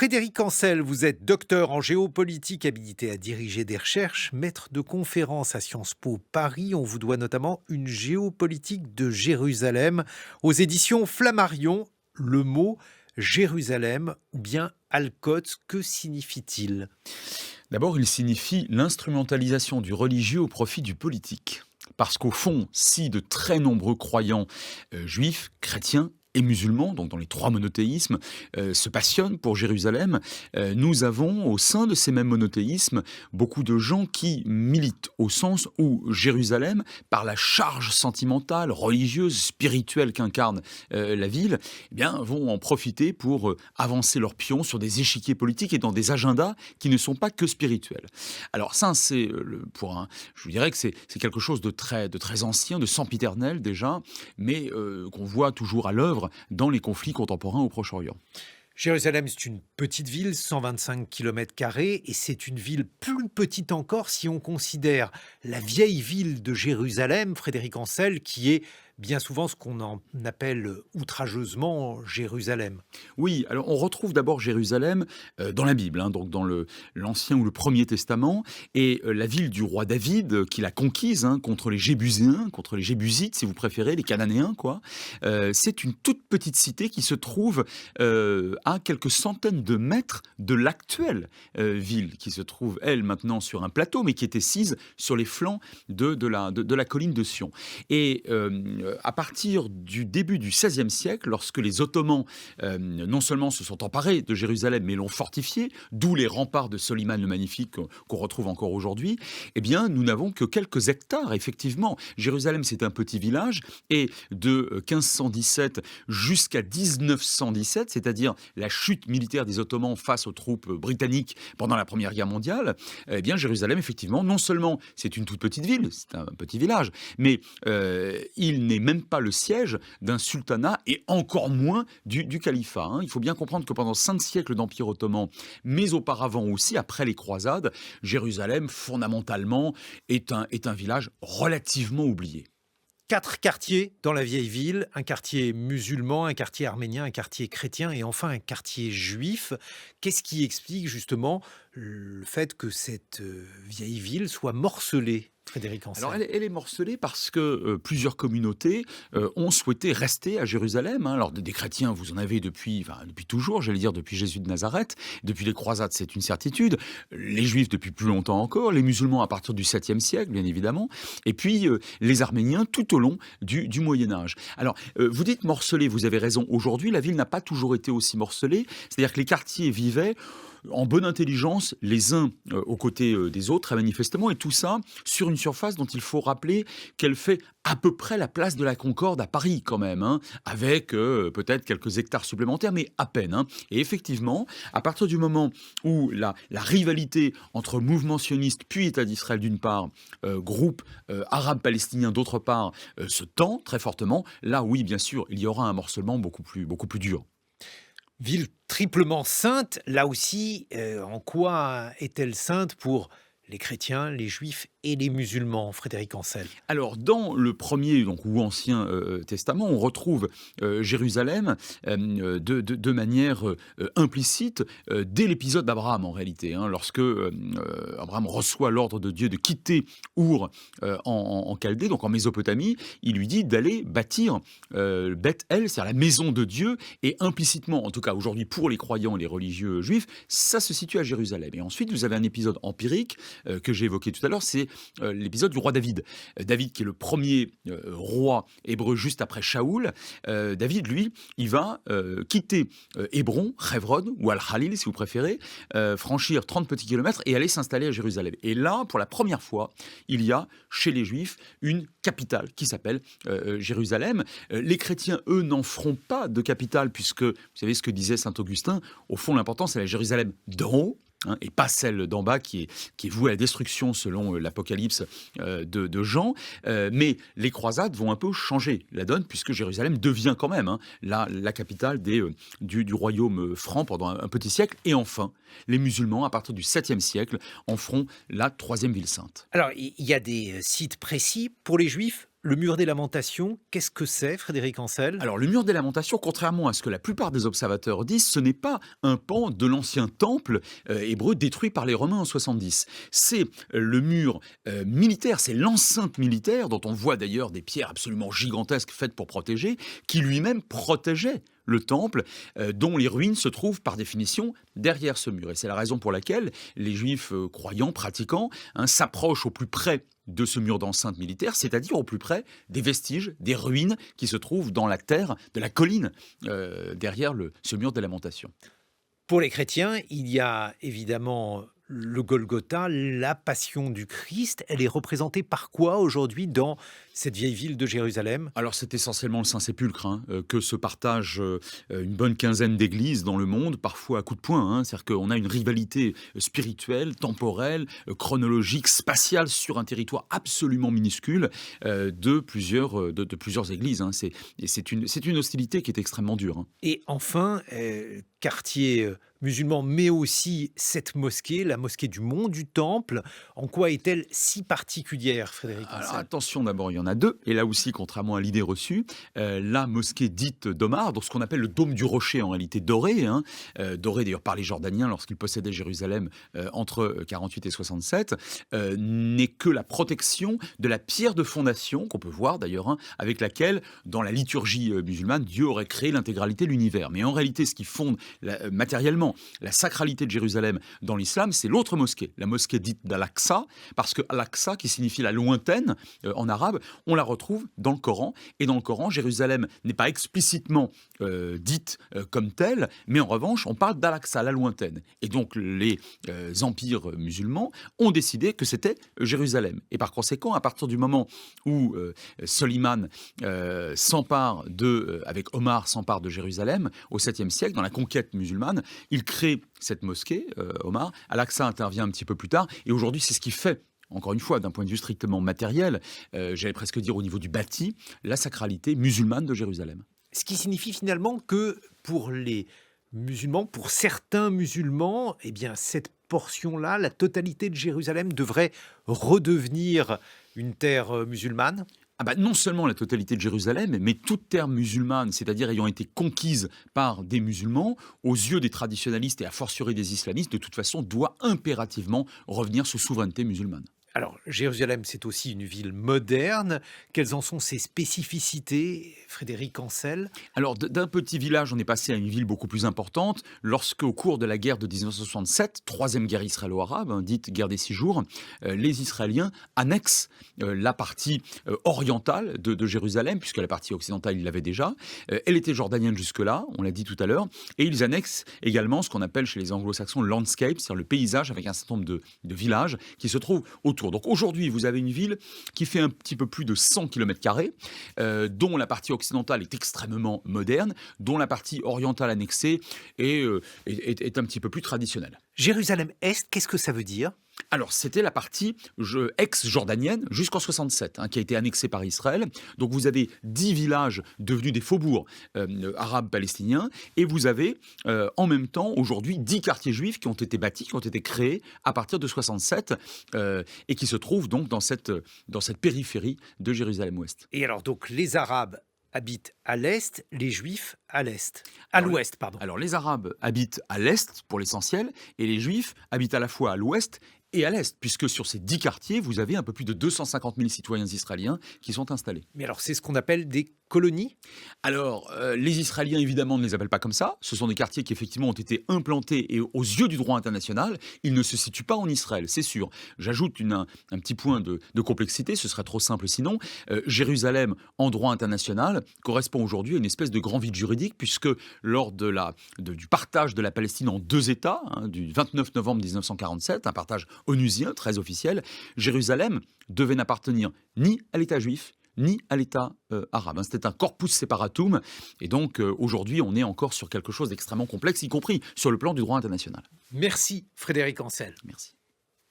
Frédéric Ancel, vous êtes docteur en géopolitique habilité à diriger des recherches, maître de conférences à Sciences Po Paris. On vous doit notamment une géopolitique de Jérusalem aux éditions Flammarion. Le mot Jérusalem ou bien Al-Quds, que signifie-t-il? D'abord, il signifie l'instrumentalisation du religieux au profit du politique. Parce qu'au fond, si de très nombreux croyants juifs, chrétiens et musulmans, donc dans les trois monothéismes, se passionnent pour Jérusalem, nous avons au sein de ces mêmes monothéismes beaucoup de gens qui militent au sens où Jérusalem, par la charge sentimentale, religieuse, spirituelle qu'incarne la ville, eh bien, vont en profiter pour avancer leurs pions sur des échiquiers politiques et dans des agendas qui ne sont pas que spirituels. Alors ça, je vous dirais que c'est quelque chose de très ancien, de sempiternel déjà, mais qu'on voit toujours à l'œuvre dans les conflits contemporains au Proche-Orient. Jérusalem, c'est une petite ville, 125 km², et c'est une ville plus petite encore si on considère la vieille ville de Jérusalem, Frédéric Ancel, qui est bien souvent ce qu'on en appelle outrageusement Jérusalem. Oui, alors on retrouve d'abord Jérusalem dans la Bible, donc dans l'Ancien ou le Premier Testament, et la ville du roi David qui l'a conquise contre les Jébuséens, contre les Jébusites si vous préférez, les Cananéens quoi. C'est une toute petite cité qui se trouve à quelques centaines de mètres de l'actuelle ville, qui se trouve elle maintenant sur un plateau, mais qui était assise sur les flancs de la colline de Sion. Et à partir du début du XVIe siècle, lorsque les Ottomans non seulement se sont emparés de Jérusalem, mais l'ont fortifiée, d'où les remparts de Soliman le Magnifique qu'on retrouve encore aujourd'hui, eh bien, nous n'avons que quelques hectares, effectivement. Jérusalem, c'est un petit village, et de 1517 jusqu'à 1917, c'est-à-dire la chute militaire des Ottomans face aux troupes britanniques pendant la Première Guerre mondiale, eh bien, Jérusalem, effectivement, non seulement c'est une toute petite ville, c'est un petit village, mais il n'est même pas le siège d'un sultanat et encore moins du califat. Il faut bien comprendre que pendant 5 siècles d'Empire ottoman, mais auparavant aussi, après les croisades, Jérusalem, fondamentalement, est un village relativement oublié. 4 quartiers dans la vieille ville, un quartier musulman, un quartier arménien, un quartier chrétien et enfin un quartier juif. Qu'est-ce qui explique justement le fait que cette vieille ville soit morcelée, Frédéric Alors Ancel? elle est morcelée parce que plusieurs communautés ont souhaité rester à Jérusalem. Alors des chrétiens, vous en avez depuis toujours, j'allais dire depuis Jésus de Nazareth. Depuis les croisades, c'est une certitude. Les juifs depuis plus longtemps encore. Les musulmans à partir du 7e siècle, bien évidemment. Et puis les arméniens tout au long du Moyen-Âge. Alors vous dites morcelée, vous avez raison. Aujourd'hui, la ville n'a pas toujours été aussi morcelée. C'est-à-dire que les quartiers vivaient en bonne intelligence, les uns aux côtés des autres, très manifestement, et tout ça sur une surface dont il faut rappeler qu'elle fait à peu près la place de la Concorde à Paris quand même, avec peut-être quelques hectares supplémentaires, mais à peine. Et effectivement, à partir du moment où la rivalité entre mouvement sioniste puis État d'Israël d'une part, groupe arabe-palestinien d'autre part, se tend très fortement, là oui, bien sûr, il y aura un morcellement beaucoup plus dur. Ville triplement sainte, là aussi, en quoi est-elle sainte pour les chrétiens, les juifs et les musulmans, Frédéric Ancel? Alors, dans le premier ou Ancien Testament, on retrouve Jérusalem de manière implicite dès l'épisode d'Abraham, en réalité. Lorsque Abraham reçoit l'ordre de Dieu de quitter Our en Chaldée, donc en Mésopotamie, il lui dit d'aller bâtir Beth El, c'est-à-dire la maison de Dieu, et implicitement, en tout cas aujourd'hui pour les croyants et les religieux juifs, ça se situe à Jérusalem. Et ensuite, vous avez un épisode empirique que j'ai évoqué tout à l'heure, c'est l'épisode du roi David. David, qui est le premier roi hébreu juste après Shaoul, David, lui, il va quitter Hébron, Hebron, ou Al-Khalil, si vous préférez, franchir 30 petits kilomètres et aller s'installer à Jérusalem. Et là, pour la première fois, il y a, chez les Juifs, une capitale qui s'appelle Jérusalem. Les chrétiens, eux, n'en feront pas de capitale, puisque, vous savez ce que disait saint Augustin, au fond, l'important, c'est la Jérusalem d'en haut, et pas celle d'en bas qui est vouée à la destruction selon l'Apocalypse de Jean. Mais les croisades vont un peu changer la donne, puisque Jérusalem devient quand même la capitale du royaume franc pendant un petit siècle. Et enfin, les musulmans, à partir du 7e siècle, en feront la troisième ville sainte. Alors, il y a des sites précis pour les juifs, Le mur des lamentations, qu'est-ce que c'est, Frédéric Ancel? Alors, le mur des lamentations, contrairement à ce que la plupart des observateurs disent, ce n'est pas un pan de l'ancien temple hébreu détruit par les Romains en 70. C'est le mur militaire, c'est l'enceinte militaire, dont on voit d'ailleurs des pierres absolument gigantesques faites pour protéger, qui lui-même protégeait le temple, dont les ruines se trouvent par définition derrière ce mur. Et c'est la raison pour laquelle les juifs croyants, pratiquants, s'approchent au plus près de ce mur d'enceinte militaire, c'est-à-dire au plus près des vestiges, des ruines qui se trouvent dans la terre, de la colline, derrière ce mur des lamentations. Pour les chrétiens, il y a évidemment le Golgotha, la passion du Christ. Elle est représentée par quoi aujourd'hui dans cette vieille ville de Jérusalem? Alors c'est essentiellement le Saint-Sépulcre que se partagent une bonne quinzaine d'églises dans le monde, parfois à coups de poing. C'est-à-dire qu'on a une rivalité spirituelle, temporelle, chronologique, spatiale sur un territoire absolument minuscule de plusieurs églises. Et c'est une hostilité qui est extrêmement dure. Et enfin, quartier musulman, mais aussi cette mosquée, la mosquée du Mont du Temple. En quoi est-elle si particulière, Frédéric Alors Ancel? attention, d'abord, il y en a deux. Et là aussi, contrairement à l'idée reçue, la mosquée dite d'Omar, donc ce qu'on appelle le dôme du rocher, en réalité doré, doré d'ailleurs par les Jordaniens lorsqu'ils possédaient Jérusalem entre 48 et 67, n'est que la protection de la pierre de fondation, qu'on peut voir d'ailleurs, avec laquelle, dans la liturgie musulmane, Dieu aurait créé l'intégralité de l'univers. Mais en réalité, ce qui fonde matériellement la sacralité de Jérusalem dans l'islam, c'est l'autre mosquée, la mosquée dite d'Al-Aqsa, parce que Al-Aqsa, qui signifie la lointaine en arabe, on la retrouve dans le Coran. Et dans le Coran, Jérusalem n'est pas explicitement dite comme telle, mais en revanche, on parle d'Al-Aqsa, la lointaine. Et donc, les empires musulmans ont décidé que c'était Jérusalem. Et par conséquent, à partir du moment où Soliman avec Omar, s'empare de Jérusalem au 7e siècle, dans la conquête musulmane, il crée cette mosquée, Omar. Al-Aqsa intervient un petit peu plus tard. Et aujourd'hui, c'est ce qui fait, encore une fois, d'un point de vue strictement matériel, j'allais presque dire au niveau du bâti, la sacralité musulmane de Jérusalem. Ce qui signifie finalement que pour les musulmans, pour certains musulmans, eh bien cette portion-là, la totalité de Jérusalem devrait redevenir une terre musulmane. Non seulement la totalité de Jérusalem, mais toute terre musulmane, c'est-à-dire ayant été conquise par des musulmans, aux yeux des traditionalistes et a fortiori des islamistes, de toute façon, doit impérativement revenir sous souveraineté musulmane. Alors, Jérusalem, c'est aussi une ville moderne. Quelles en sont ses spécificités, Frédéric Ancel? Alors, d'un petit village, on est passé à une ville beaucoup plus importante. Lorsque, au cours de la guerre de 1967, troisième guerre israélo-arabe, dite guerre des 6 jours, les Israéliens annexent la partie orientale de Jérusalem, puisque la partie occidentale, ils l'avaient déjà. Elle était jordanienne jusque-là, on l'a dit tout à l'heure. Et ils annexent également ce qu'on appelle chez les anglo-saxons le landscape, c'est-à-dire le paysage avec un certain nombre de villages qui se trouvent autour. Donc aujourd'hui, vous avez une ville qui fait un petit peu plus de 100 km², dont la partie occidentale est extrêmement moderne, dont la partie orientale annexée est un petit peu plus traditionnelle. Jérusalem-Est, qu'est-ce que ça veut dire? Alors, c'était la partie ex-jordanienne jusqu'en 67, qui a été annexée par Israël. Donc, vous avez 10 villages devenus des faubourgs arabes palestiniens, et vous avez en même temps, aujourd'hui, 10 quartiers juifs qui ont été bâtis, qui ont été créés à partir de 67, et qui se trouvent donc dans cette périphérie de Jérusalem-Ouest. Et alors, donc, les Arabes habitent à l'Est, les Juifs à l'Est. À l'Ouest, pardon. Alors, les Arabes habitent à l'Est, pour l'essentiel, et les Juifs habitent à la fois à l'Ouest et à l'Est, puisque sur ces 10 quartiers, vous avez un peu plus de 250 000 citoyens israéliens qui sont installés. Mais alors, c'est ce qu'on appelle des colonies? Alors, les Israéliens, évidemment, ne les appellent pas comme ça. Ce sont des quartiers qui, effectivement, ont été implantés et, aux yeux du droit international, ils ne se situent pas en Israël, c'est sûr. J'ajoute un petit point de complexité, ce serait trop simple sinon. Jérusalem, en droit international, correspond aujourd'hui à une espèce de grand vide juridique, puisque lors du partage de la Palestine en 2 États, du 29 novembre 1947, un partage onusien, très officiel, Jérusalem devait n'appartenir ni à l'État juif, ni à l'État arabe. C'était un corpus separatum, et donc aujourd'hui on est encore sur quelque chose d'extrêmement complexe, y compris sur le plan du droit international. Merci Frédéric Ancel. Merci.